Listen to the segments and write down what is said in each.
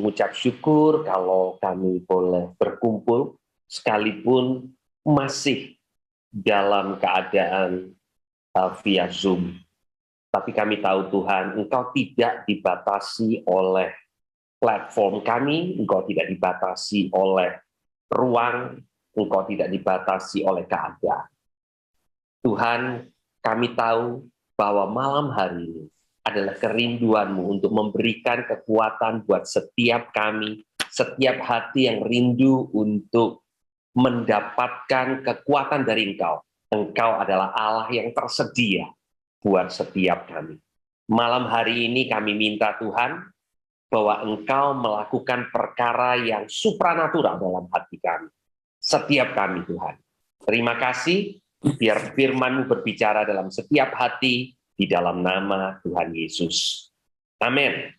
mengucap syukur kalau kami boleh berkumpul sekalipun masih dalam keadaan via Zoom. Tapi kami tahu Tuhan, Engkau tidak dibatasi oleh platform kami, Engkau tidak dibatasi oleh ruang, Engkau tidak dibatasi oleh keadaan. Tuhan, kami tahu bahwa malam hari ini adalah kerinduan-Mu untuk memberikan kekuatan buat setiap kami, setiap hati yang rindu untuk mendapatkan kekuatan dari Engkau. Engkau adalah Allah yang tersedia buat setiap kami. Malam hari ini kami minta Tuhan bahwa Engkau melakukan perkara yang supranatural dalam hati kami. Setiap kami Tuhan. Terima kasih, biar firman-Mu berbicara dalam setiap hati, di dalam nama Tuhan Yesus. Amin.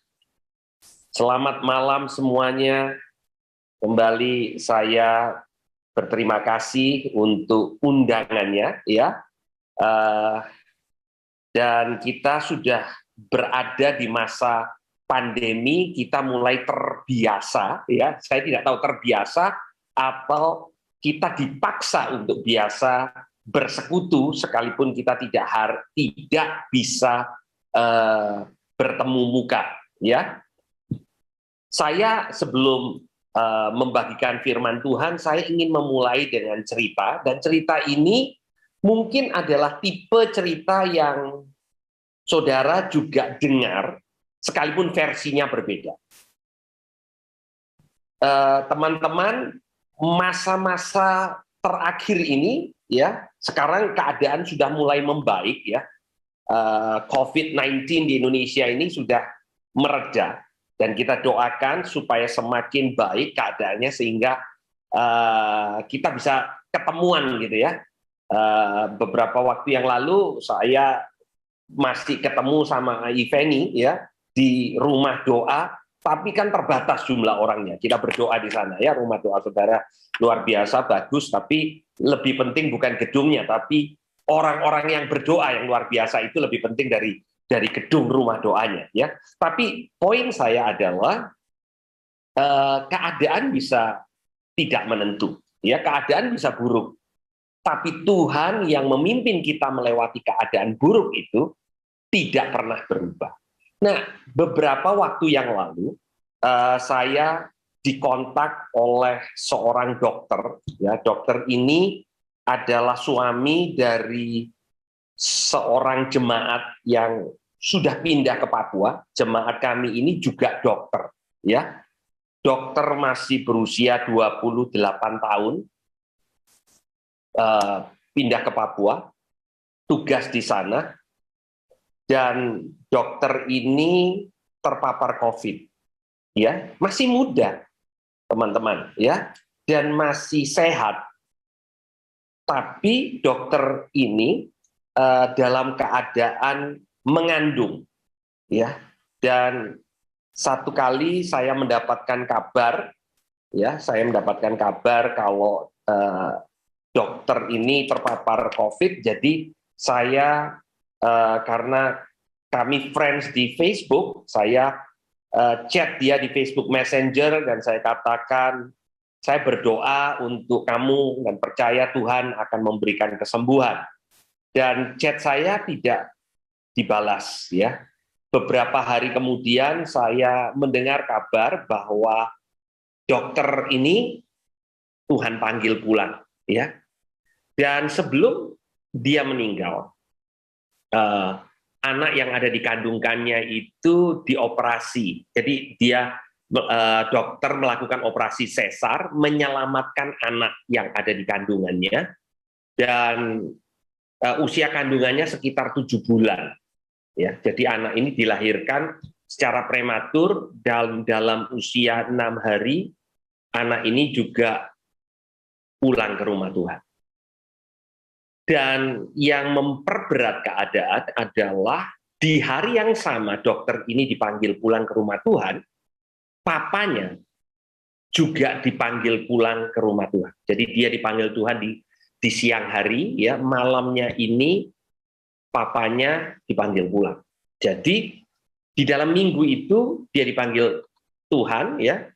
Selamat malam semuanya. Kembali saya berterima kasih untuk undangannya, ya. Dan kita sudah berada di masa pandemi, kita mulai terbiasa, ya. Saya tidak tahu terbiasa atau kita dipaksa untuk biasa bersekutu sekalipun kita tidak bisa bertemu muka, ya. Saya sebelum membagikan firman Tuhan, saya ingin memulai dengan cerita, dan cerita ini mungkin adalah tipe cerita yang saudara juga dengar, sekalipun versinya berbeda. Teman-teman, masa-masa terakhir ini, ya, sekarang keadaan sudah mulai membaik, ya. COVID-19 di Indonesia ini sudah mereda, dan kita doakan supaya semakin baik keadaannya sehingga kita bisa ketemuan, gitu ya. Beberapa waktu yang lalu saya masih ketemu sama Iveni, ya, di rumah doa, tapi kan terbatas jumlah orangnya. Kita berdoa di sana, ya, rumah doa saudara luar biasa, bagus, tapi lebih penting bukan gedungnya, tapi orang-orang yang berdoa yang luar biasa itu lebih penting dari gedung rumah doanya, ya. Tapi poin saya adalah keadaan bisa tidak menentu, ya, keadaan bisa buruk. Tapi Tuhan yang memimpin kita melewati keadaan buruk itu tidak pernah berubah. Nah, beberapa waktu yang lalu saya dikontak oleh seorang dokter, ya. Dokter ini adalah suami dari seorang jemaat yang sudah pindah ke Papua. Jemaat kami ini juga dokter, ya. Dokter masih berusia 28 tahun, pindah ke Papua, tugas di sana, dan dokter ini terpapar COVID, ya, masih muda, teman-teman, ya, dan masih sehat. Tapi dokter ini dalam keadaan mengandung, ya, dan satu kali saya mendapatkan kabar, ya, kalau dokter ini terpapar COVID. Jadi saya karena kami friends di Facebook, saya chat dia di Facebook Messenger, dan saya katakan, saya berdoa untuk kamu dan percaya Tuhan akan memberikan kesembuhan. Dan chat saya tidak dibalas, ya. Beberapa hari kemudian saya mendengar kabar bahwa dokter ini Tuhan panggil pulang, ya. Dan sebelum dia meninggal, anak yang ada di kandungannya itu dioperasi. Jadi dia dokter melakukan operasi sesar, menyelamatkan anak yang ada di kandungannya, dan usia kandungannya sekitar 7 bulan. Ya, jadi anak ini dilahirkan secara prematur, dalam usia 6 hari, anak ini juga pulang ke rumah Tuhan. Dan yang memperberat keadaan adalah di hari yang sama dokter ini dipanggil pulang ke rumah Tuhan, papanya juga dipanggil pulang ke rumah Tuhan. Jadi dia dipanggil Tuhan di siang hari, ya, malamnya ini papanya dipanggil pulang. Jadi di dalam minggu itu dia dipanggil Tuhan, ya,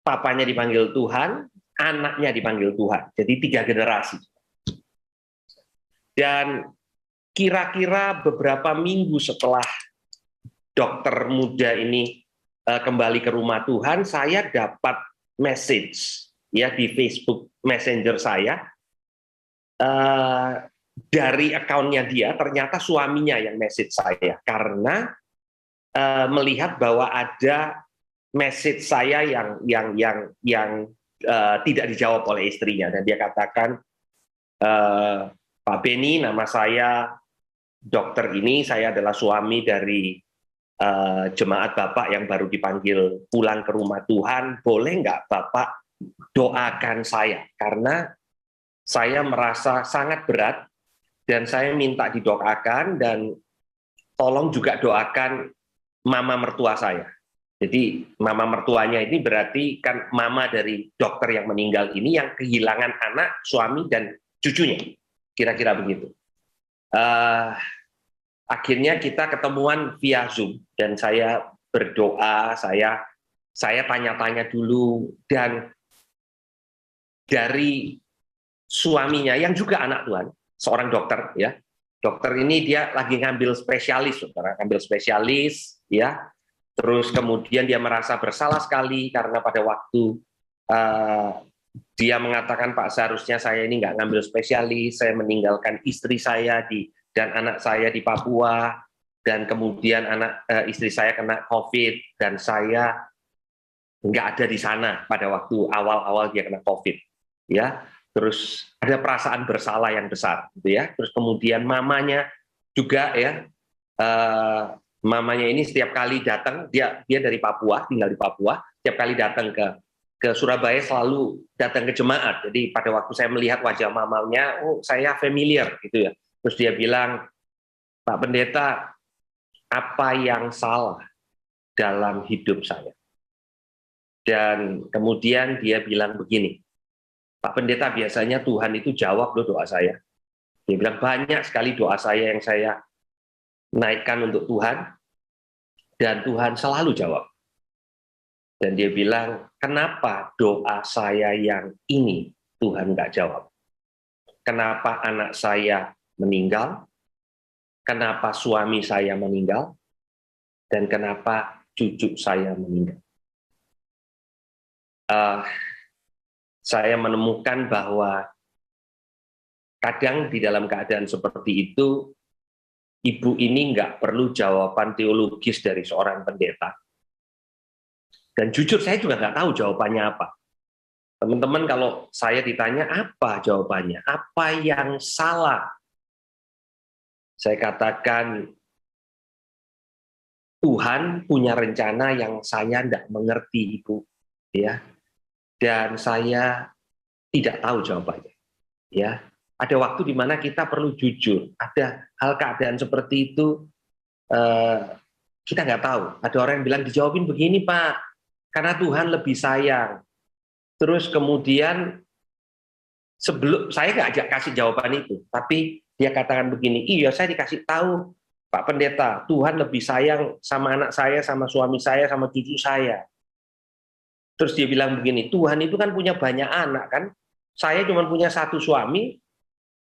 papanya dipanggil Tuhan, anaknya dipanggil Tuhan. Jadi 3 generasi. Dan kira-kira beberapa minggu setelah dokter muda ini kembali ke rumah Tuhan, saya dapat message ya di Facebook Messenger saya dari akunnya dia, ternyata suaminya yang message saya karena melihat bahwa ada message saya yang tidak dijawab oleh istrinya, dan dia katakan, Pak Beni, nama saya dokter ini, saya adalah suami dari jemaat Bapak yang baru dipanggil pulang ke rumah Tuhan, boleh nggak Bapak doakan saya, karena saya merasa sangat berat dan saya minta didoakan, dan tolong juga doakan mama mertua saya. Jadi mama mertuanya ini berarti kan mama dari dokter yang meninggal ini yang kehilangan anak, suami, dan cucunya. Kira-kira begitu. Akhirnya kita ketemuan via Zoom, dan saya berdoa, saya tanya-tanya dulu, dan dari suaminya yang juga anak Tuhan, seorang dokter, ya. Dokter ini dia lagi ngambil spesialis, ngambil spesialis, ya. Terus kemudian dia merasa bersalah sekali karena pada waktu dia mengatakan, Pak, seharusnya saya ini nggak ngambil spesialis, saya meninggalkan istri saya dan anak saya di Papua, dan kemudian istri saya kena COVID, dan saya nggak ada di sana pada waktu awal-awal dia kena COVID, ya. Terus ada perasaan bersalah yang besar, gitu ya. Terus kemudian mamanya juga, ya, mamanya ini setiap kali datang, dia dari Papua, tinggal di Papua, setiap kali datang ke Surabaya selalu datang ke jemaat. Jadi pada waktu saya melihat wajah mamanya, oh saya familiar, gitu ya. Terus dia bilang, Pak Pendeta, apa yang salah dalam hidup saya? Dan kemudian dia bilang begini, Pak Pendeta, biasanya Tuhan itu jawab loh doa saya. Dia bilang, banyak sekali doa saya yang saya naikkan untuk Tuhan, dan Tuhan selalu jawab. Dan dia bilang, kenapa doa saya yang ini Tuhan nggak jawab? Kenapa anak saya meninggal? Kenapa suami saya meninggal? Dan kenapa cucu saya meninggal? Saya menemukan bahwa kadang di dalam keadaan seperti itu, ibu ini nggak perlu jawaban teologis dari seorang pendeta. Dan jujur saya juga nggak tahu jawabannya apa. Teman-teman, kalau saya ditanya apa jawabannya, apa yang salah? Saya katakan, Tuhan punya rencana yang saya tidak mengerti, Ibu. Ya, dan saya tidak tahu jawabannya. Ya, ada waktu di mana kita perlu jujur. Ada hal keadaan seperti itu kita nggak tahu. Ada orang yang bilang dijawabin begini, Pak, karena Tuhan lebih sayang. Terus kemudian sebelum saya nggak ajak kasih jawaban itu, tapi dia katakan begini, iya saya dikasih tahu Pak Pendeta, Tuhan lebih sayang sama anak saya, sama suami saya, sama cucu saya. Terus dia bilang begini, Tuhan itu kan punya banyak anak kan, saya cuma punya satu suami,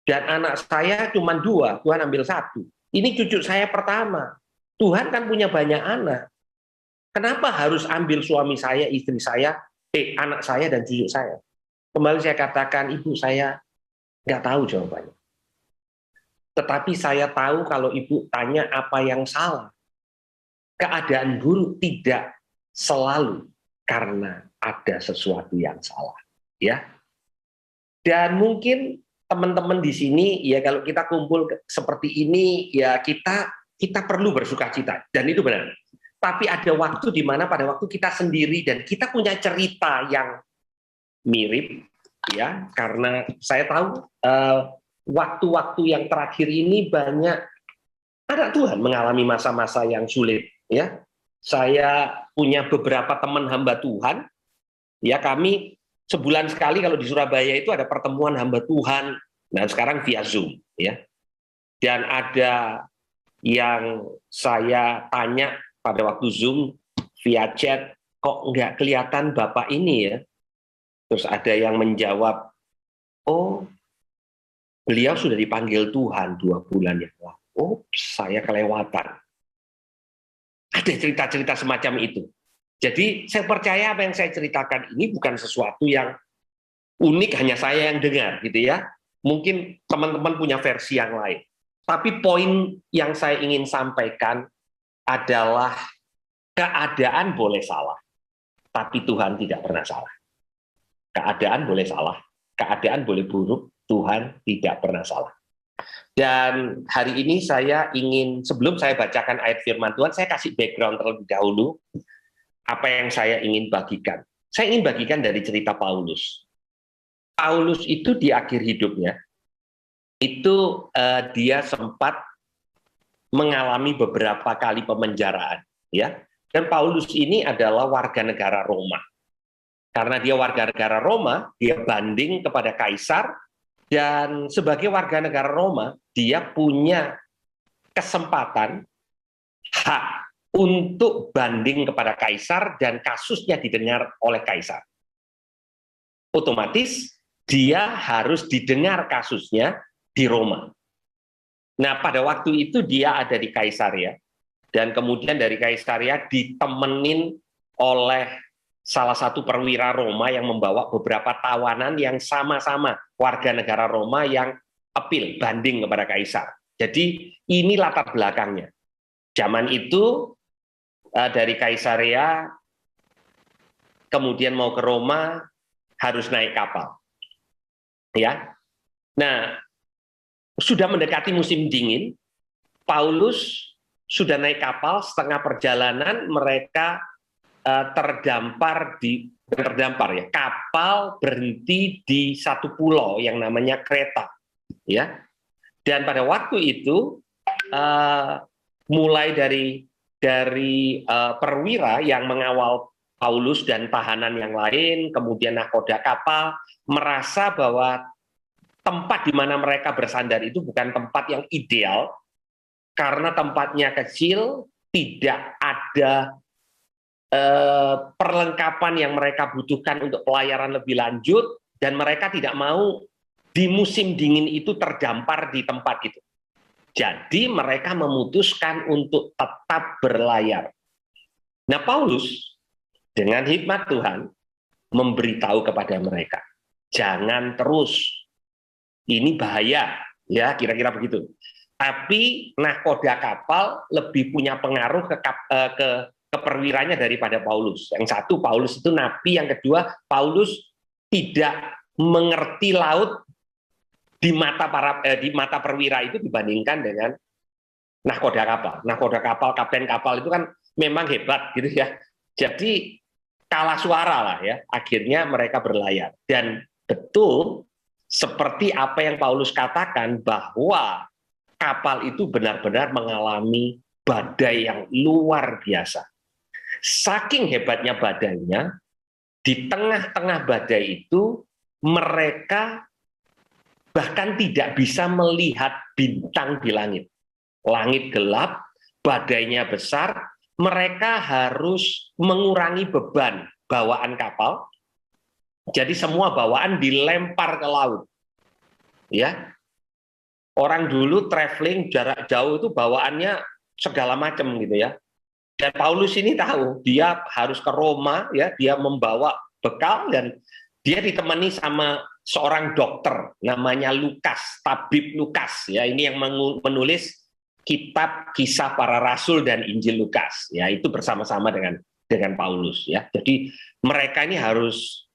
dan anak saya cuma 2, Tuhan ambil 1. Ini cucu saya pertama, Tuhan kan punya banyak anak. Kenapa harus ambil suami saya, istri saya, anak saya, dan cucu saya? Kembali saya katakan, Ibu, saya nggak tahu jawabannya. Tetapi saya tahu kalau Ibu tanya apa yang salah. Keadaan buruk tidak selalu karena ada sesuatu yang salah. Ya. Dan mungkin teman-teman di sini, ya kalau kita kumpul seperti ini, ya kita perlu bersukacita. Dan itu benar. Tapi ada waktu di mana pada waktu kita sendiri dan kita punya cerita yang mirip, ya, karena saya tahu waktu-waktu yang terakhir ini banyak anak Tuhan mengalami masa-masa yang sulit, ya. Saya punya beberapa teman hamba Tuhan, ya, kami sebulan sekali kalau di Surabaya itu ada pertemuan hamba Tuhan, dan sekarang via Zoom, ya. Dan ada yang saya tanya pada waktu Zoom via chat, kok nggak kelihatan Bapak ini ya? Terus ada yang menjawab, oh, beliau sudah dipanggil Tuhan 2 bulan yang lalu. Oh, saya kelewatan. Ada cerita-cerita semacam itu. Jadi saya percaya apa yang saya ceritakan ini bukan sesuatu yang unik hanya saya yang dengar gitu ya. Mungkin teman-teman punya versi yang lain. Tapi poin yang saya ingin sampaikan adalah keadaan boleh salah, tapi Tuhan tidak pernah salah. Keadaan boleh salah, keadaan boleh buruk, Tuhan tidak pernah salah. Dan hari ini saya ingin, sebelum saya bacakan ayat firman Tuhan, saya kasih background terlebih dahulu, apa yang saya ingin bagikan. Saya ingin bagikan dari cerita Paulus. Paulus itu di akhir hidupnya, itu dia sempat mengalami beberapa kali pemenjaraan. Ya. Dan Paulus ini adalah warga negara Roma. Karena dia warga negara Roma, dia banding kepada kaisar, dan sebagai warga negara Roma, dia punya kesempatan, hak untuk banding kepada kaisar dan kasusnya didengar oleh kaisar. Otomatis dia harus didengar kasusnya di Roma. Nah, pada waktu itu dia ada di Kaisaria, dan kemudian dari Kaisaria ditemenin oleh salah satu perwira Roma yang membawa beberapa tawanan yang sama-sama warga negara Roma yang appeal, banding kepada kaisar. Jadi ini latar belakangnya. Zaman itu dari Kaisaria kemudian mau ke Roma harus naik kapal. Ya. Nah, sudah mendekati musim dingin, Paulus sudah naik kapal, setengah perjalanan mereka terdampar ya, kapal berhenti di satu pulau yang namanya Kreta, ya. Dan pada waktu itu mulai dari perwira yang mengawal Paulus dan tahanan yang lain, kemudian nahkoda kapal merasa bahwa tempat di mana mereka bersandar itu bukan tempat yang ideal karena tempatnya kecil, tidak ada perlengkapan yang mereka butuhkan untuk pelayaran lebih lanjut, dan mereka tidak mau di musim dingin itu terdampar di tempat itu. Jadi mereka memutuskan untuk tetap berlayar. Nah, Paulus dengan hikmat Tuhan memberitahu kepada mereka, jangan terus, ini bahaya, ya kira-kira begitu. Tapi nahkoda kapal lebih punya pengaruh ke perwiranya daripada Paulus. Yang satu, Paulus itu nabi. Yang kedua, Paulus tidak mengerti laut di mata perwira itu dibandingkan dengan nahkoda kapal. Nahkoda kapal, kapten kapal itu kan memang hebat gitu ya. Jadi kalah suara lah ya. Akhirnya mereka berlayar. Dan betul seperti apa yang Paulus katakan, bahwa kapal itu benar-benar mengalami badai yang luar biasa. Saking hebatnya badainya, di tengah-tengah badai itu mereka bahkan tidak bisa melihat bintang di langit. Langit gelap, badainya besar, mereka harus mengurangi beban bawaan kapal. Jadi semua bawaan dilempar ke laut. Ya. Orang dulu traveling jarak jauh itu bawaannya segala macam gitu ya. Dan Paulus ini tahu, dia harus ke Roma, ya, dia membawa bekal dan dia ditemani sama seorang dokter namanya Lukas, tabib Lukas, ya, ini yang menulis kitab Kisah Para Rasul dan Injil Lukas, ya, itu bersama-sama dengan Paulus, ya. Jadi mereka ini harus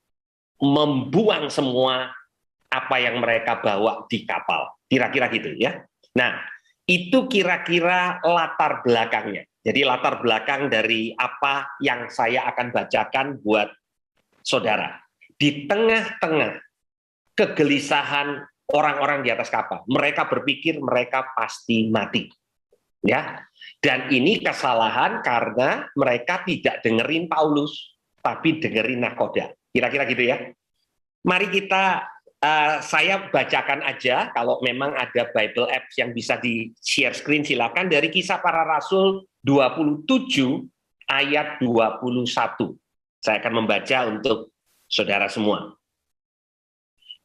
membuang semua apa yang mereka bawa di kapal, kira-kira gitu ya. Nah, itu kira-kira latar belakangnya. Jadi latar belakang dari apa yang saya akan bacakan buat saudara. Di tengah-tengah kegelisahan orang-orang di atas kapal, mereka berpikir mereka pasti mati. Ya. Dan ini kesalahan karena mereka tidak dengerin Paulus, tapi dengerin nahkoda. Kira-kira gitu ya. Mari kita saya bacakan aja, kalau memang ada Bible Apps yang bisa di-share screen silakan, dari Kisah Para Rasul 27 ayat 21. Saya akan membaca untuk saudara semua.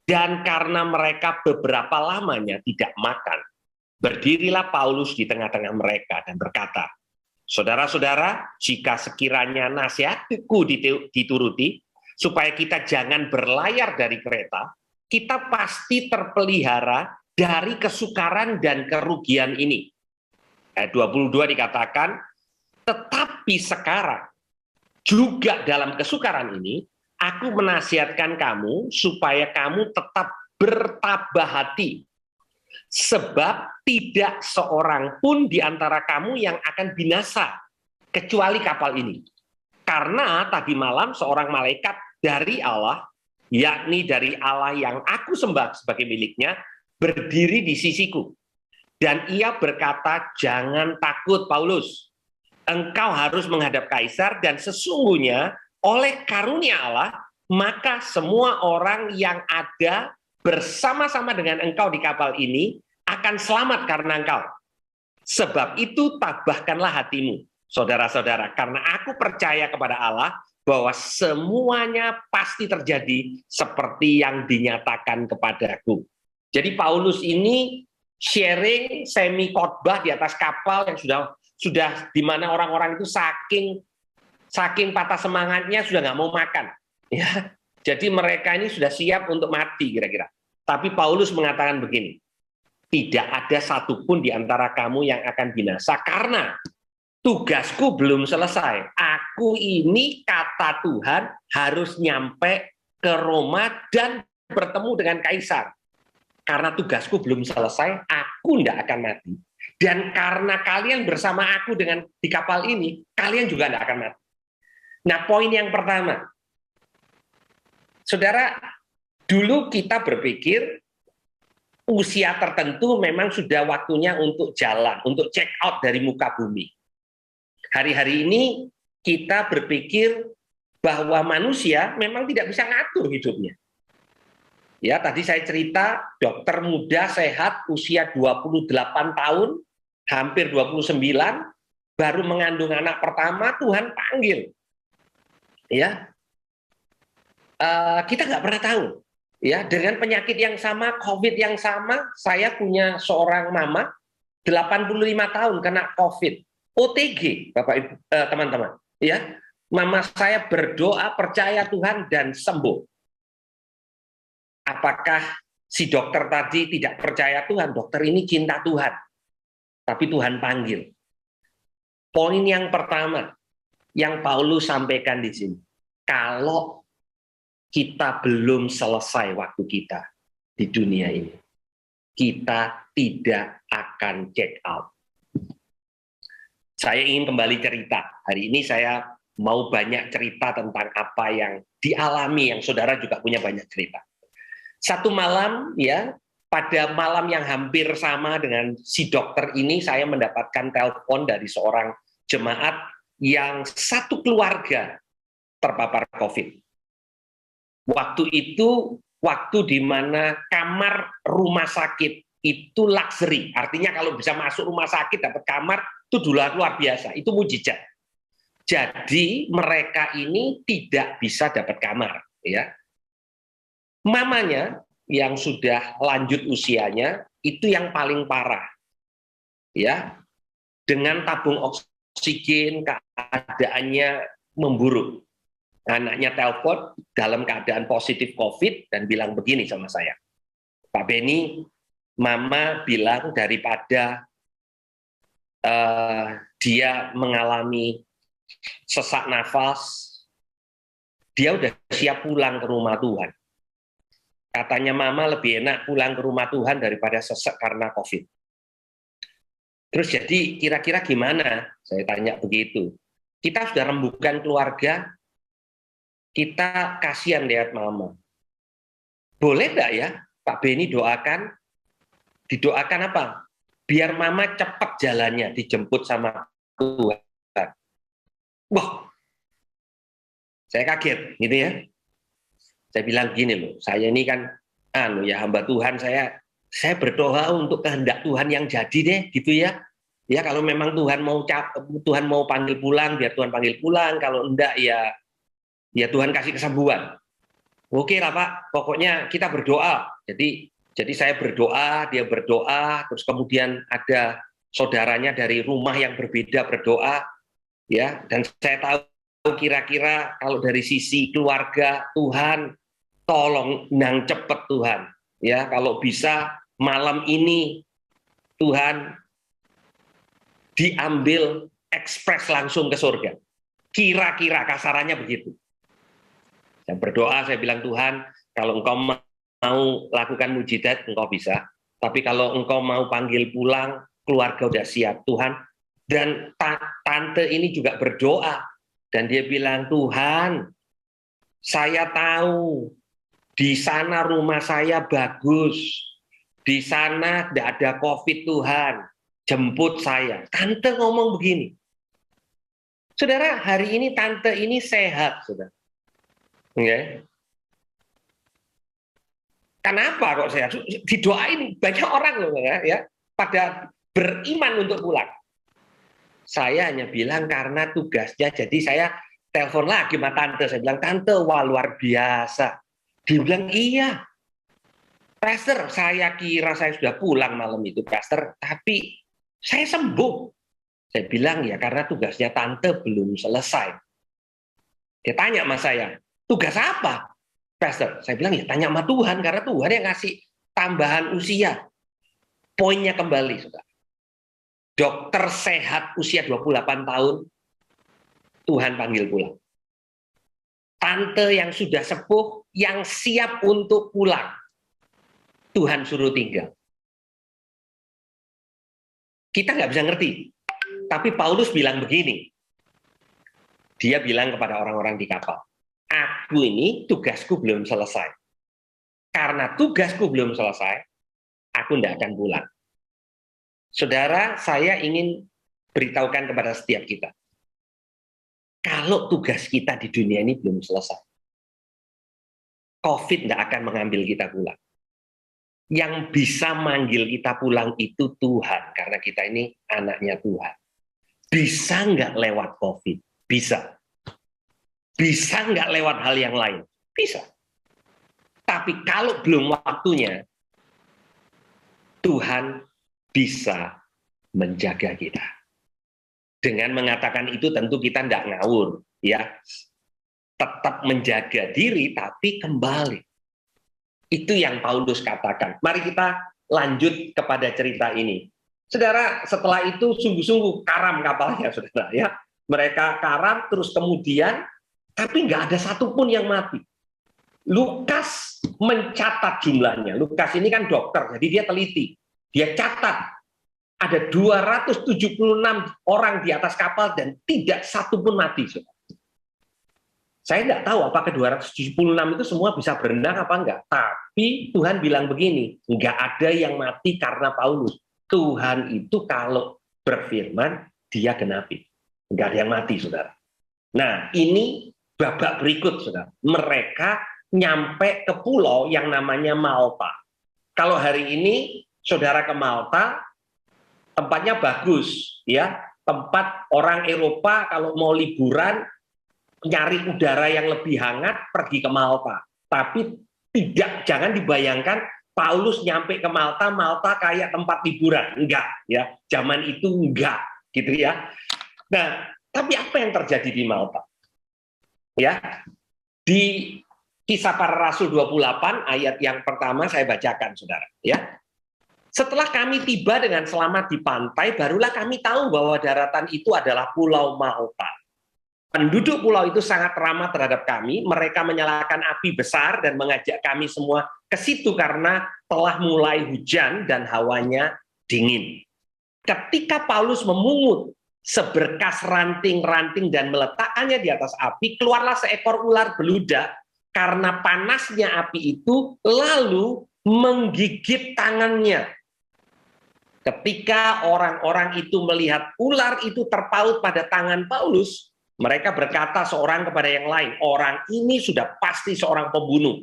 Dan karena mereka beberapa lamanya tidak makan, berdirilah Paulus di tengah-tengah mereka dan berkata, saudara-saudara, jika sekiranya nasihatku dituruti, supaya kita jangan berlayar dari kereta, kita pasti terpelihara dari kesukaran dan kerugian ini. Ayat 22 dikatakan, tetapi sekarang, juga dalam kesukaran ini, aku menasihatkan kamu supaya kamu tetap bertabah hati. Sebab tidak seorang pun di antara kamu yang akan binasa, kecuali kapal ini. Karena tadi malam seorang malaikat dari Allah, yakni dari Allah yang aku sembah sebagai miliknya, berdiri di sisiku. Dan ia berkata, jangan takut Paulus, engkau harus menghadap kaisar, dan sesungguhnya oleh karunia Allah, maka semua orang yang ada bersama-sama dengan engkau di kapal ini akan selamat karena engkau. Sebab itu tabahkanlah hatimu, saudara-saudara, karena aku percaya kepada Allah bahwa semuanya pasti terjadi seperti yang dinyatakan kepadaku. Jadi Paulus ini sharing semi khotbah di atas kapal yang sudah di mana orang-orang itu saking patah semangatnya sudah nggak mau makan. Ya, jadi mereka ini sudah siap untuk mati kira-kira. Tapi Paulus mengatakan begini, tidak ada satupun di antara kamu yang akan binasa karena tugasku belum selesai. Aku ini, kata Tuhan, harus nyampe ke Roma dan bertemu dengan kaisar. Karena tugasku belum selesai, aku tidak akan mati. Dan karena kalian bersama aku di kapal ini, kalian juga tidak akan mati. Nah, poin yang pertama, saudara, dulu kita berpikir usia tertentu memang sudah waktunya untuk jalan, untuk check out dari muka bumi. Hari-hari ini kita berpikir bahwa manusia memang tidak bisa ngatur hidupnya. Ya, tadi saya cerita dokter muda sehat usia 28 tahun, hampir 29, baru mengandung anak pertama, Tuhan panggil. Ya, kita nggak pernah tahu. Ya, dengan penyakit yang sama, COVID yang sama, saya punya seorang mama 85 tahun kena COVID, OTG, Bapak Ibu, teman-teman. Ya, mama saya berdoa percaya Tuhan dan sembuh. Apakah si dokter tadi tidak percaya Tuhan? Dokter ini cinta Tuhan, tapi Tuhan panggil. Poin yang pertama yang Paulus sampaikan di sini, kalau kita belum selesai waktu kita di dunia ini, kita tidak akan check out. Saya ingin kembali cerita. Hari ini saya mau banyak cerita tentang apa yang dialami, yang saudara juga punya banyak cerita. Satu malam, ya, pada malam yang hampir sama dengan si dokter ini, saya mendapatkan telepon dari seorang jemaat yang satu keluarga terpapar COVID. Waktu itu, waktu di mana kamar rumah sakit itu luxury, artinya kalau bisa masuk rumah sakit dapat kamar itu luar biasa, itu mujizat. Jadi mereka ini tidak bisa dapat kamar, ya. Mamanya yang sudah lanjut usianya itu yang paling parah, ya, dengan tabung oksigen keadaannya memburuk. Anaknya telepon dalam keadaan positif COVID dan bilang begini sama saya, Pak Beni, Mama bilang daripada dia mengalami sesak nafas, dia udah siap pulang ke rumah Tuhan. Katanya Mama lebih enak pulang ke rumah Tuhan daripada sesek karena COVID. Terus jadi kira-kira gimana? Saya tanya begitu. Kita sudah rembukan keluarga, kita kasihan lihat Mama. Boleh enggak ya Pak Beni doakan? Didoakan apa? Biar Mama cepat jalannya, dijemput sama Tuhan. Wah, saya kaget gitu ya. Saya bilang gini loh, saya ini kan ya hamba Tuhan, saya berdoa untuk kehendak Tuhan yang jadi deh gitu ya. Ya kalau memang Tuhan mau panggil pulang, biar Tuhan panggil pulang. Kalau enggak ya Ya Tuhan kasih kesembuhan. Oke lah Pak, pokoknya kita berdoa. Jadi saya berdoa, dia berdoa, terus kemudian ada saudaranya dari rumah yang berbeda berdoa, ya. Dan saya tahu kira-kira kalau dari sisi keluarga, Tuhan tolong nang cepet Tuhan, ya. Kalau bisa malam ini Tuhan diambil ekspres langsung ke surga. Kira-kira kasarannya begitu. Saya berdoa, saya bilang Tuhan, kalau Engkau mau lakukan mujizat, Engkau bisa. Tapi kalau Engkau mau panggil pulang, keluarga udah siap, Tuhan. Dan tante ini juga berdoa. Dan dia bilang, Tuhan, saya tahu di sana rumah saya bagus. Di sana tidak ada COVID, Tuhan. Jemput saya. Tante ngomong begini. Saudara, hari ini tante ini sehat, saudara. Okay. Kenapa kok saya didoain banyak orang loh ya, pada beriman untuk pulang. Saya hanya bilang karena tugasnya, jadi saya telepon lagi sama tante, saya bilang tante wah luar biasa. Dia bilang iya, Pastor saya kira saya sudah pulang malam itu Pastor, tapi saya sembuh. Saya bilang ya karena tugasnya tante belum selesai. Dia tanya sama saya, tugas apa? Pastor, saya bilang ya tanya sama Tuhan, karena Tuhan yang ngasih tambahan usia. Poinnya kembali, saudara. Dokter sehat usia 28 tahun, Tuhan panggil pulang. Tante yang sudah sepuh, yang siap untuk pulang, Tuhan suruh tinggal. Kita nggak bisa ngerti, tapi Paulus bilang begini. Dia bilang kepada orang-orang di kapal, aku ini tugasku belum selesai. Karena tugasku belum selesai, aku tidak akan pulang. Saudara, saya ingin beritahukan kepada setiap kita. Kalau tugas kita di dunia ini belum selesai, COVID tidak akan mengambil kita pulang. Yang bisa manggil kita pulang itu Tuhan, karena kita ini anaknya Tuhan. Bisa nggak lewat COVID? Bisa. Bisa nggak lewat hal yang lain? Bisa. Tapi kalau belum waktunya, Tuhan bisa menjaga kita. Dengan mengatakan itu tentu kita tidak ngawur, ya. Tetap menjaga diri, tapi kembali. Itu yang Paulus katakan. Mari kita lanjut kepada cerita ini. Saudara, setelah itu sungguh-sungguh karam kapalnya, saudara. Ya, mereka karam, terus kemudian, tapi nggak ada satupun yang mati. Lukas mencatat jumlahnya. Lukas ini kan dokter, jadi dia teliti. Dia catat ada 276 orang di atas kapal dan tidak satupun mati. Saya tidak tahu apakah 276 itu semua bisa berenang apa enggak. Tapi Tuhan bilang begini, enggak ada yang mati karena Paulus. Tuhan itu kalau berfirman, dia genapi. Enggak ada yang mati, saudara. Nah, ini babak berikut, saudara. Mereka nyampe ke pulau yang namanya Malta. Kalau hari ini, saudara ke Malta, tempatnya bagus, ya. Tempat orang Eropa kalau mau liburan, nyari udara yang lebih hangat, pergi ke Malta. Tapi jangan dibayangkan Paulus nyampe ke Malta, Malta kayak tempat liburan. Enggak, ya. Zaman itu enggak, gitu ya. Nah, tapi apa yang terjadi di Malta? Ya, di Kisah Para Rasul 28 ayat yang pertama saya bacakan, saudara. Ya, setelah kami tiba dengan selamat di pantai, barulah kami tahu bahwa daratan itu adalah Pulau Malta. Penduduk pulau itu sangat ramah terhadap kami. Mereka menyalakan api besar dan mengajak kami semua ke situ karena telah mulai hujan dan hawanya dingin. Ketika Paulus memungut seberkas ranting-ranting dan meletakkannya di atas api, keluarlah seekor ular beludak karena panasnya api itu lalu menggigit tangannya. Ketika orang-orang itu melihat ular itu terpaut pada tangan Paulus, mereka berkata seorang kepada yang lain, orang ini sudah pasti seorang pembunuh.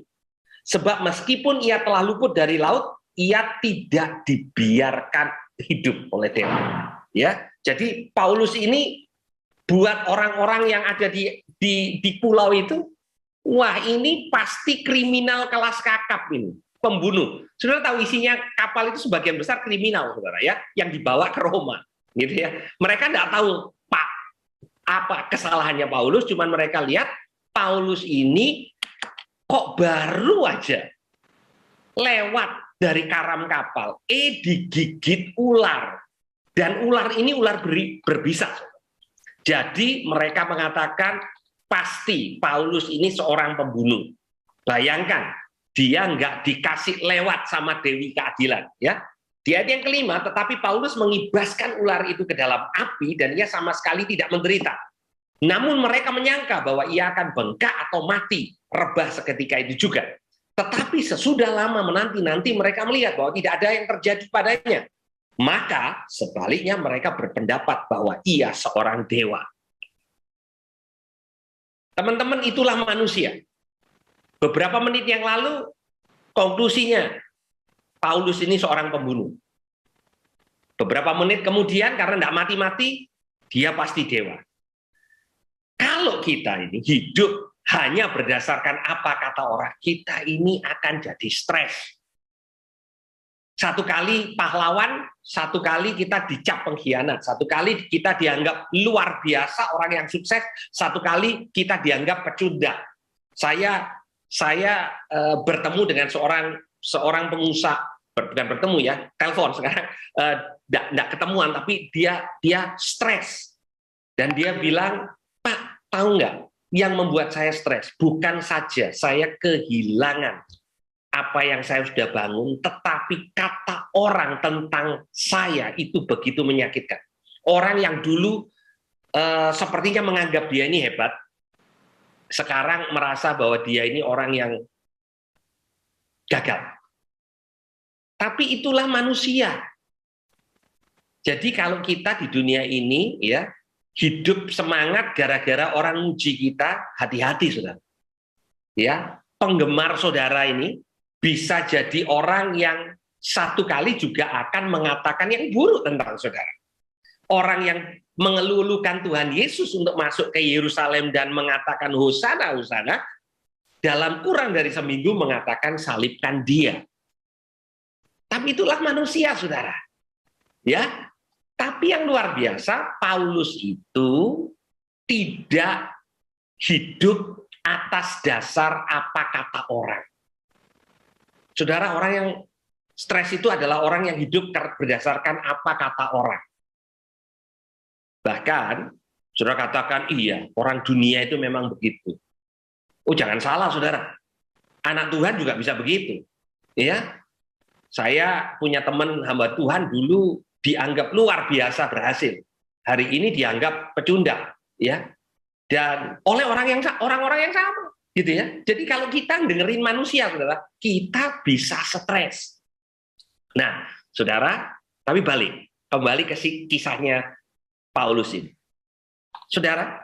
Sebab meskipun ia telah luput dari laut, ia tidak dibiarkan hidup oleh Tuhan. Ya, jadi Paulus ini buat orang-orang yang ada di pulau itu Wah, ini pasti kriminal kelas kakap ini, pembunuh. Saudara tahu isinya kapal itu sebagian besar kriminal, saudara ya, yang dibawa ke Roma, gitu ya. Mereka nggak tahu Pak apa kesalahannya Paulus, cuman mereka lihat Paulus ini kok baru aja lewat dari karam kapal, digigit ular, dan ular ini ular berbisa. Jadi mereka mengatakan pasti Paulus ini seorang pembunuh. Bayangkan, dia nggak dikasih lewat sama Dewi Keadilan, ya. Di ayat yang kelima, tetapi Paulus mengibaskan ular itu ke dalam api dan ia sama sekali tidak menderita. Namun mereka menyangka bahwa ia akan bengkak atau mati, rebah seketika itu juga. Tetapi sesudah lama menanti-nanti mereka melihat bahwa tidak ada yang terjadi padanya. Maka sebaliknya mereka berpendapat bahwa ia seorang dewa. Teman-teman, itulah manusia. Beberapa menit yang lalu, konklusinya, Paulus ini seorang pembunuh. Beberapa menit kemudian, karena tidak mati-mati, dia pasti dewa. Kalau kita ini hidup hanya berdasarkan apa kata orang, kita ini akan jadi stres. Satu kali pahlawan, satu kali kita dicap pengkhianat, satu kali kita dianggap luar biasa orang yang sukses, satu kali kita dianggap pecundang. Saya bertemu dengan seorang pengusaha, bukan bertemu ya, telepon sekarang, enggak ketemuan, tapi dia stres dan dia bilang, Pak, tahu nggak yang membuat saya stres? Bukan saja saya kehilangan apa yang saya sudah bangun, tetapi kata orang tentang saya itu begitu menyakitkan. Orang yang dulu sepertinya menganggap dia ini hebat, sekarang merasa bahwa dia ini orang yang gagal. Tapi itulah manusia. Jadi kalau kita di dunia ini ya hidup semangat gara-gara orang muji kita, hati-hati saudara. Ya, penggemar saudara ini bisa jadi orang yang satu kali juga akan mengatakan yang buruk tentang saudara. Orang yang mengeluh-elukan Tuhan Yesus untuk masuk ke Yerusalem dan mengatakan Hosana, Hosana, dalam kurang dari seminggu mengatakan salibkan dia. Tapi itulah manusia, saudara. Ya, tapi yang luar biasa, Paulus itu tidak hidup atas dasar apa kata orang. Saudara, orang yang stres itu adalah orang yang hidup berdasarkan apa kata orang. Bahkan, saudara katakan, iya, orang dunia itu memang begitu. Oh, jangan salah, saudara. Anak Tuhan juga bisa begitu. Ya, saya punya teman hamba Tuhan dulu dianggap luar biasa berhasil. Hari ini dianggap pecundang, ya. Dan oleh orang-orang yang sama. Gitu ya. Jadi kalau kita dengerin manusia, saudara, kita bisa stres. Nah, saudara, tapi kembali ke kisahnya Paulus ini. Saudara,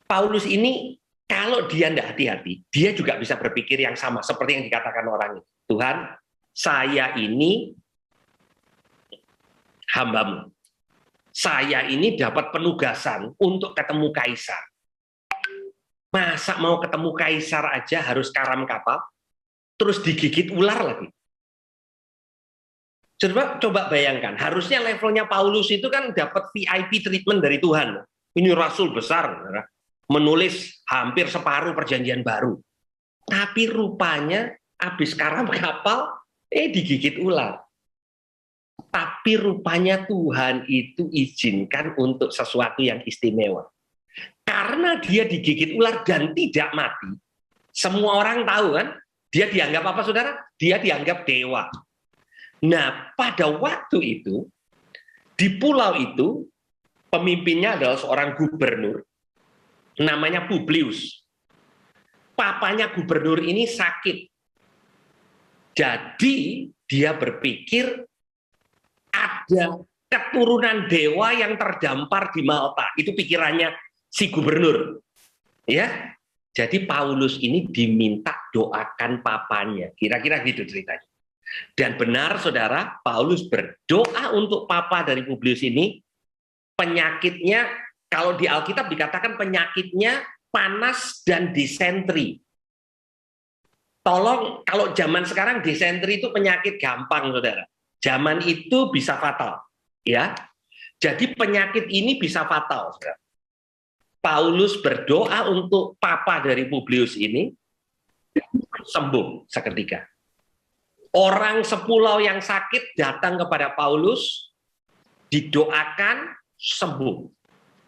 Paulus ini kalau dia tidak hati-hati, dia juga bisa berpikir yang sama seperti yang dikatakan orang itu. Tuhan, saya ini hambamu. Saya ini dapat penugasan untuk ketemu kaisar. Masa mau ketemu kaisar aja harus karam kapal, terus digigit ular lagi. Coba bayangkan, harusnya levelnya Paulus itu kan dapat VIP treatment dari Tuhan. Ini rasul besar, menulis hampir separuh perjanjian baru. Tapi rupanya habis karam kapal, digigit ular. Tapi rupanya Tuhan itu izinkan untuk sesuatu yang istimewa. Karena dia digigit ular dan tidak mati, semua orang tahu kan, dia dianggap apa, saudara? Dia dianggap dewa. Nah, pada waktu itu, di pulau itu, pemimpinnya adalah seorang gubernur, namanya Publius. Papanya gubernur ini sakit. Jadi, dia berpikir, ada keturunan dewa yang terdampar di Malta. Itu pikirannya si gubernur. Ya. Jadi Paulus ini diminta doakan papanya. Kira-kira gitu ceritanya. Dan benar saudara, Paulus berdoa untuk papa dari Publius ini. Penyakitnya, kalau di Alkitab dikatakan penyakitnya panas dan disentri. Tolong, kalau zaman sekarang disentri itu penyakit gampang, saudara. Zaman itu bisa fatal, ya. Jadi penyakit ini bisa fatal, saudara. Paulus berdoa untuk papa dari Publius ini sembuh seketika. Orang sepulau yang sakit datang kepada Paulus, didoakan, sembuh.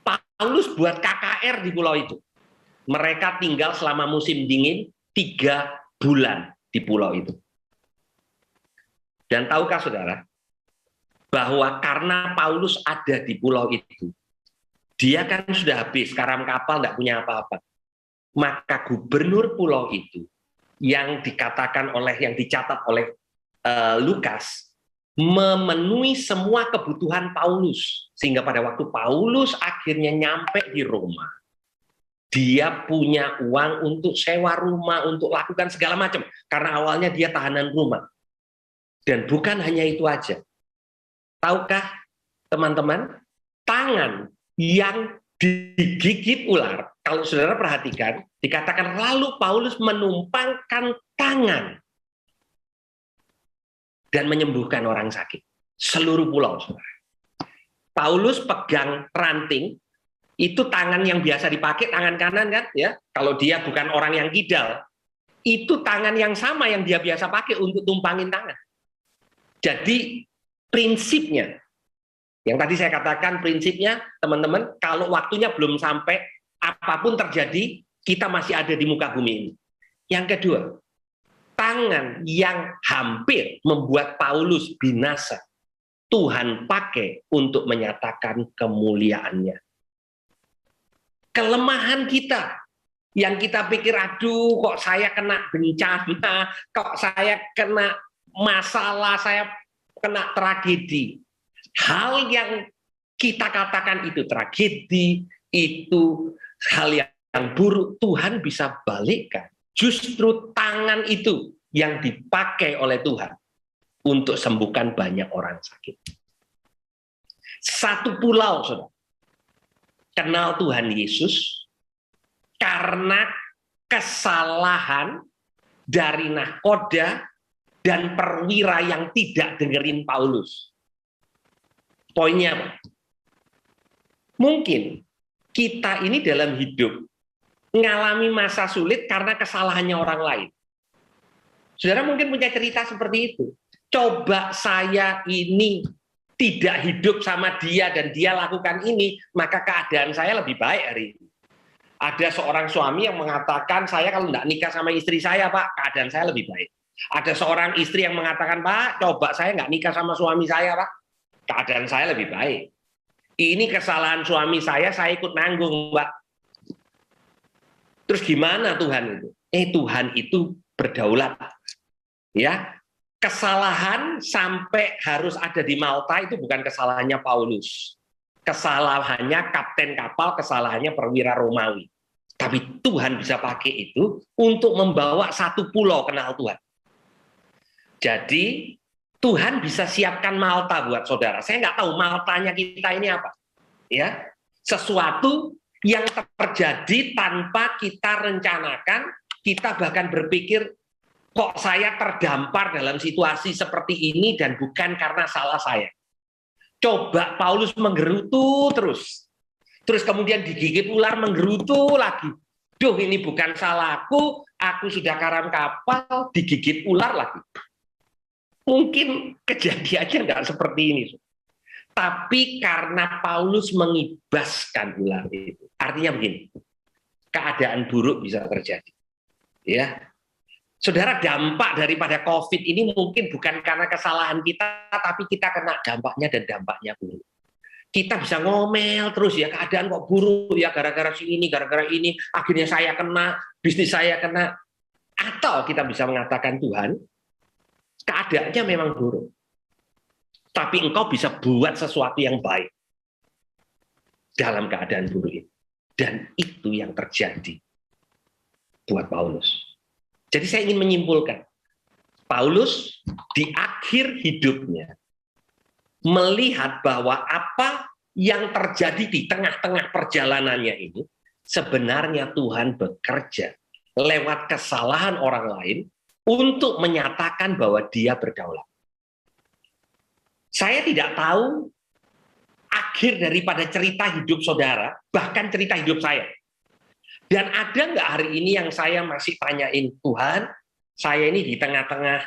Paulus buat KKR di pulau itu. Mereka tinggal selama musim dingin 3 bulan di pulau itu. Dan tahukah saudara, bahwa karena Paulus ada di pulau itu, dia kan sudah habis, karam kapal, tidak punya apa-apa. Maka gubernur pulau itu, yang dikatakan oleh, yang dicatat oleh Lukas, memenuhi semua kebutuhan Paulus. Sehingga pada waktu Paulus akhirnya nyampe di Roma, dia punya uang untuk sewa rumah, untuk lakukan segala macam. Karena awalnya dia tahanan rumah. Dan bukan hanya itu aja. Tahukah teman-teman, tangan yang digigit ular, kalau saudara perhatikan, dikatakan lalu Paulus menumpangkan tangan dan menyembuhkan orang sakit. Seluruh pulau, saudara. Paulus pegang ranting, itu tangan yang biasa dipakai, tangan kanan kan, ya. Kalau dia bukan orang yang kidal, itu tangan yang sama yang dia biasa pakai untuk tumpangin tangan. Jadi prinsipnya, yang tadi saya katakan prinsipnya, teman-teman, kalau waktunya belum sampai, apapun terjadi, kita masih ada di muka bumi ini. Yang kedua, tangan yang hampir membuat Paulus binasa, Tuhan pakai untuk menyatakan kemuliaannya. Kelemahan kita, yang kita pikir, aduh kok saya kena bencana, kok saya kena masalah, saya kena tragedi. Hal yang kita katakan itu tragedi, itu hal yang buruk, Tuhan bisa balikkan. Justru tangan itu yang dipakai oleh Tuhan untuk sembuhkan banyak orang sakit. Satu pulau, saudara, kenal Tuhan Yesus karena kesalahan dari nahkoda dan perwira yang tidak dengerin Paulus. Poinnya apa? Mungkin kita ini dalam hidup mengalami masa sulit karena kesalahannya orang lain. Saudara mungkin punya cerita seperti itu. Coba saya ini tidak hidup sama dia dan dia lakukan ini, maka keadaan saya lebih baik hari ini. Ada seorang suami yang mengatakan, saya kalau tidak nikah sama istri saya, Pak, keadaan saya lebih baik. Ada seorang istri yang mengatakan, Pak, coba saya nggak nikah sama suami saya, Pak, keadaan saya lebih baik. Ini kesalahan suami saya ikut nanggung, Pak. Terus gimana Tuhan itu? Tuhan itu berdaulat. Ya, kesalahan sampai harus ada di Malta itu bukan kesalahannya Paulus. Kesalahannya kapten kapal, kesalahannya perwira Romawi. Tapi Tuhan bisa pakai itu untuk membawa satu pulau kenal Tuhan. Jadi Tuhan bisa siapkan Malta buat saudara. Saya nggak tahu Maltanya kita ini apa. Ya, sesuatu yang terjadi tanpa kita rencanakan, kita bahkan berpikir, kok saya terdampar dalam situasi seperti ini dan bukan karena salah saya. Coba Paulus menggerutu terus kemudian digigit ular, menggerutu lagi. Duh, ini bukan salahku, aku sudah karam kapal, digigit ular lagi. Mungkin kejadiannya nggak seperti ini. Tapi karena Paulus mengibaskan ular itu, artinya begini, keadaan buruk bisa terjadi. Ya, saudara, dampak daripada COVID ini mungkin bukan karena kesalahan kita, tapi kita kena dampaknya dan dampaknya buruk. Kita bisa ngomel terus, ya keadaan kok buruk ya, gara-gara ini, akhirnya saya kena, bisnis saya kena. Atau kita bisa mengatakan, Tuhan, keadaannya memang buruk, tapi engkau bisa buat sesuatu yang baik dalam keadaan buruk ini. Dan itu yang terjadi buat Paulus. Jadi saya ingin menyimpulkan, Paulus di akhir hidupnya melihat bahwa apa yang terjadi di tengah-tengah perjalanannya ini, sebenarnya Tuhan bekerja lewat kesalahan orang lain untuk menyatakan bahwa Dia berdaulat. Saya tidak tahu akhir daripada cerita hidup saudara, bahkan cerita hidup saya. Dan ada nggak hari ini yang saya masih tanyain, Tuhan, saya ini di tengah-tengah,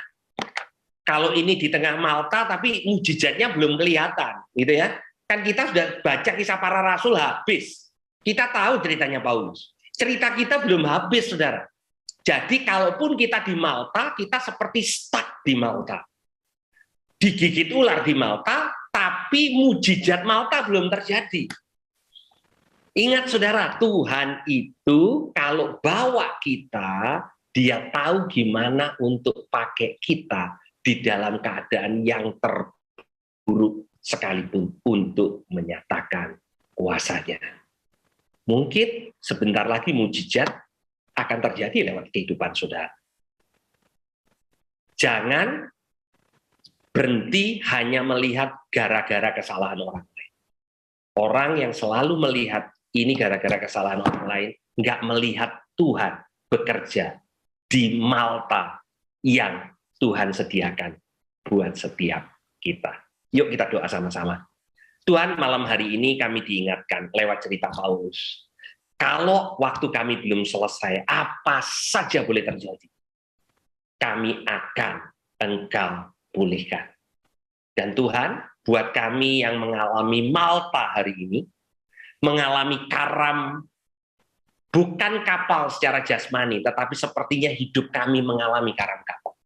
kalau ini di tengah Malta, tapi mujizatnya belum kelihatan, gitu ya. Kan kita sudah baca kisah para rasul habis. Kita tahu ceritanya Paulus. Cerita kita belum habis, saudara. Jadi kalaupun kita di Malta, kita seperti stuck di Malta. Digigit ular di Malta, tapi mujizat Malta belum terjadi. Ingat saudara, Tuhan itu kalau bawa kita, Dia tahu gimana untuk pakai kita di dalam keadaan yang terburuk sekalipun untuk menyatakan kuasanya. Mungkin sebentar lagi mujizat akan terjadi lewat kehidupan saudara. Jangan berhenti hanya melihat gara-gara kesalahan orang lain. Orang yang selalu melihat ini gara-gara kesalahan orang lain, nggak melihat Tuhan bekerja di Malta yang Tuhan sediakan buat setiap kita. Yuk kita doa sama-sama. Tuhan, malam hari ini kami diingatkan lewat cerita Paulus. Kalau waktu kami belum selesai, apa saja boleh terjadi. Kami akan Engkau pulihkan. Dan Tuhan, buat kami yang mengalami Malta hari ini, mengalami karam, bukan kapal secara jasmani, tetapi sepertinya hidup kami mengalami karam kapal.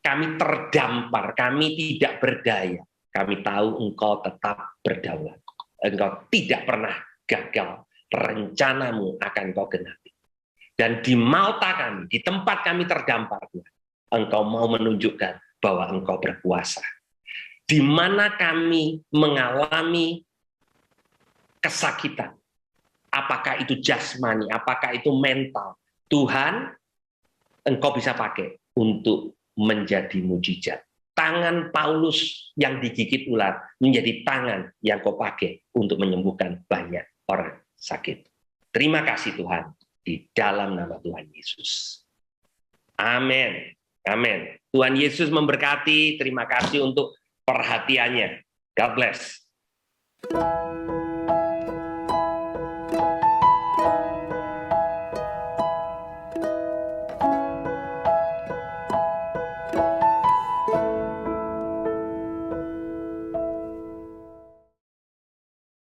Kami terdampar, kami tidak berdaya. Kami tahu Engkau tetap berdaulat. Engkau tidak pernah gagal. Rencanamu akan Engkau genapi. Dan di Malta kami, di tempat kami terdampar, Tuhan, Engkau mau menunjukkan bahwa Engkau berkuasa. Di mana kami mengalami kesakitan, apakah itu jasmani, apakah itu mental, Tuhan, Engkau bisa pakai untuk menjadi mujizat. Tangan Paulus yang digigit ular menjadi tangan yang Kau pakai untuk menyembuhkan banyak orang sakit. Terima kasih Tuhan, di dalam nama Tuhan Yesus. Amin. Amin. Tuhan Yesus memberkati. Terima kasih untuk perhatiannya. God bless.